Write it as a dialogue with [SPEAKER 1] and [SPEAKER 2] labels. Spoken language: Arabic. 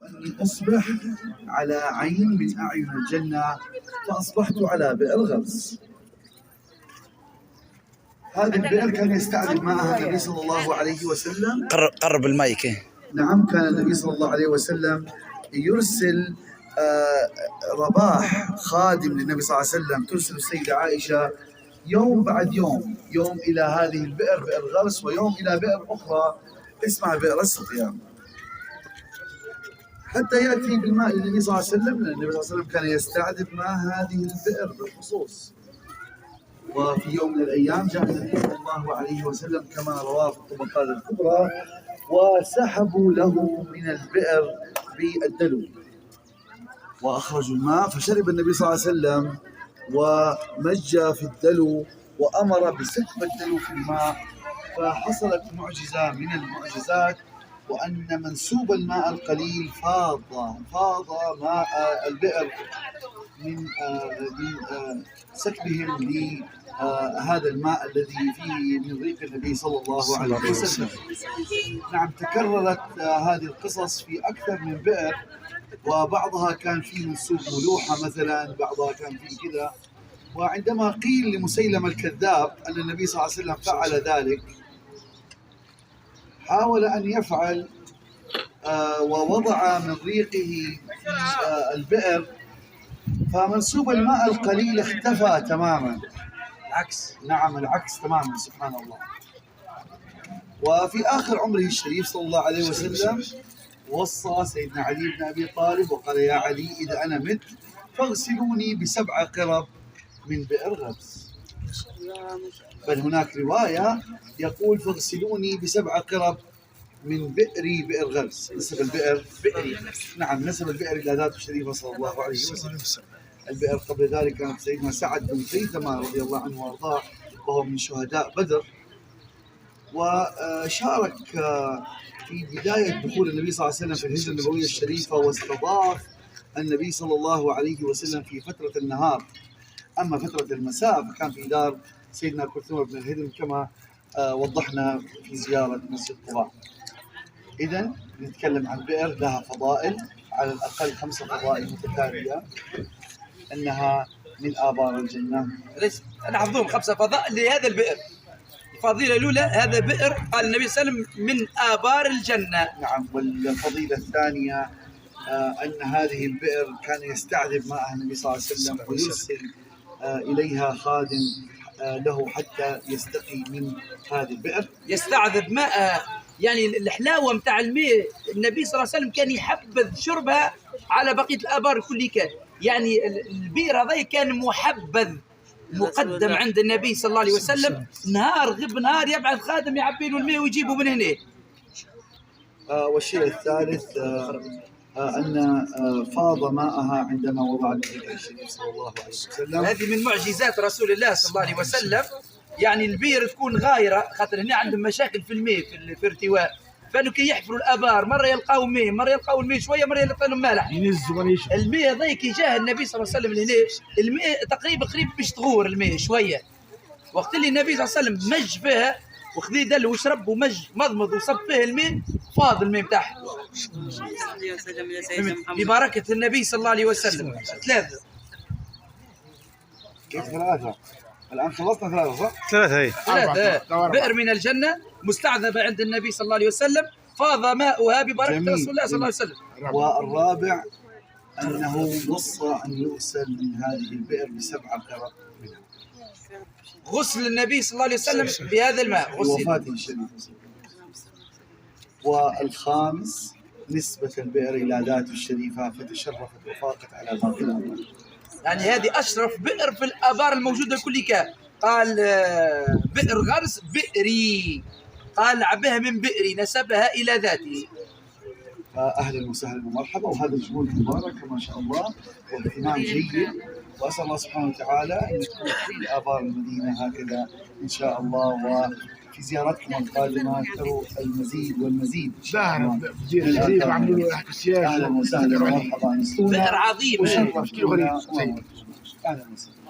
[SPEAKER 1] أني أصبح على عين من أعين الجنة، فأصبحت على بئر غرس. هذه البئر كان يستعذب معها النبي صلى الله عليه وسلم.
[SPEAKER 2] قرب المايك.
[SPEAKER 1] نعم، كان النبي صلى الله عليه وسلم يرسل رباح خادم للنبي صلى الله عليه وسلم، ترسل السيدة عائشة يوم بعد يوم، يوم إلى هذه البئر بئر غرس، ويوم إلى بئر أخرى اسمها بئر السقيا، حتى يأتي بالماء للنبي صلى الله عليه وسلم، لأن النبي صلى الله عليه وسلم كان يستعذب مع هذه البئر بالخصوص. وفي يوم من الأيام جاء النبي صلى الله عليه وسلم كما رواه في الطبقات الكبرى، وسحبوا له من البئر بالدلو وأخرجوا الماء، فشرب النبي صلى الله عليه وسلم ومج في الدلو وأمر بسكب الدلو في الماء، فحصلت معجزة من المعجزات، وأن منسوب الماء القليل فاض ماء البئر من سكبهم لهذا الماء الذي فيه من ريق النبي صلى الله عليه وسلم. نعم، تكررت هذه القصص في أكثر من بئر، وبعضها كان فيه منسوب ملوحة مثلا، بعضها كان فيه كذا. وعندما قيل لمسيلمة الكذاب أن النبي صلى الله عليه وسلم فعل ذلك، حاول أن يفعل ووضع من ريقه في البئر، فمنسوب الماء القليل اختفى تماما.
[SPEAKER 2] العكس.
[SPEAKER 1] نعم، العكس تماما، سبحان الله. وفي آخر عمره الشريف صلى الله عليه وسلم وصى سيدنا علي بن أبي طالب وقال: يا علي، إذا أنا مت فاغسلوني ب7 قرب من بئر غرس. بل هناك رواية يقول: فاغسلوني ب7 قرب من بئر غرس. نسب البئر بئري. نعم، نسب البئر إلى ذاته الشريفة صلى الله عليه وسلم. البئر قبل ذلك كانت سيدنا سعد بن خيثمة رضي الله عنه وارضاه، وهو من شهداء بدر، وشارك في بداية دخول النبي صلى الله عليه وسلم في الهجرة النبوية الشريفة، واستضاف النبي صلى الله عليه وسلم في فترة النهار. أما فترة المساء فكان في دار سيدنا كلثوم بن الهدم كما وضحنا في زيارة مسجد قباء. إذن نتكلم عن بئر لها فضائل، على الأقل 5 فضائل متتالية، أنها من آبار الجنة.
[SPEAKER 2] أنا حافظهم 5 فضائل لهذا البئر. الفضيلة الأولى: هذا بئر قال النبي صلى الله عليه وسلم من آبار الجنة.
[SPEAKER 1] نعم. والفضيلة الثانية أن هذه البئر كان يستعذب معها النبي صلى الله عليه وسلم، ويرسل إليها خادم له حتى يستقي من هذه البئر.
[SPEAKER 2] يستعذب ماء، يعني الحلاوة متاع الماء النبي صلى الله عليه وسلم كان يحبذ شربها على بقية الآبار كل كان، يعني البئر هذا كان محبذ مقدم عند النبي صلى الله عليه وسلم، نهار غب نهار يبعث خادم يعبي له الماء ويجيبه من هنا.
[SPEAKER 1] والشيء الثالث أن فاض ماءها عندما وضع النبي الشريف صلى الله عليه وسلم.
[SPEAKER 2] هذه من معجزات رسول الله صلى الله عليه وسلم. يعني البئر تكون غايرة، خاطر هنا عندهم مشاكل في الماء في ارتواء، فانه كي يحفروا الابار مره يلقاو ماء، مره يلقاو الماء شويه، مره يلقاو لهم مالح. الماء هذا كي جاه النبي صلى الله عليه وسلم لهنا، الماء تقريبا باش تغور الماء شويه. وقت اللي النبي صلى الله عليه وسلم مج فيها وخذي دل وشرب ومج مضمض وصب فيه الماء، فاض الماء بتاعها ببركه النبي صلى الله عليه وسلم. 3
[SPEAKER 1] كيف 3 الآن خلصنا 3 صح؟
[SPEAKER 2] 3 بئر من الجنة مستعذبة عند النبي صلى الله عليه وسلم، فاض ماؤها ببركة رسول الله صلى الله عليه وسلم.
[SPEAKER 1] والرابع أنه وصى أن يغسل من هذه البئر ب7 قرب منها.
[SPEAKER 2] غسل النبي صلى الله عليه وسلم بهذا الماء
[SPEAKER 1] وفاته الشريفة. والخامس نسبة البئر إلى ذاته الشريفة، فتشرفت وفاقت على باقي الأبار.
[SPEAKER 2] يعني هذه أشرف بئر في الآبار الموجودة كلها. قال بئر غرس بئري، قال عبها من بئري، نسبها إلى ذاته.
[SPEAKER 1] أهلا وسهلا ومرحبا، وهذا الجهود مباركة ما شاء الله، واهتمام جيد، وأسأل الله سبحانه وتعالى أن تكون في آبار المدينة هكذا إن شاء الله، وفي زيارتكم القادمة تروا المزيد والمزيد.
[SPEAKER 3] أهلا
[SPEAKER 1] وسهلا ومرحبا.
[SPEAKER 2] بئر عظيم.
[SPEAKER 1] أهلا وسهلا.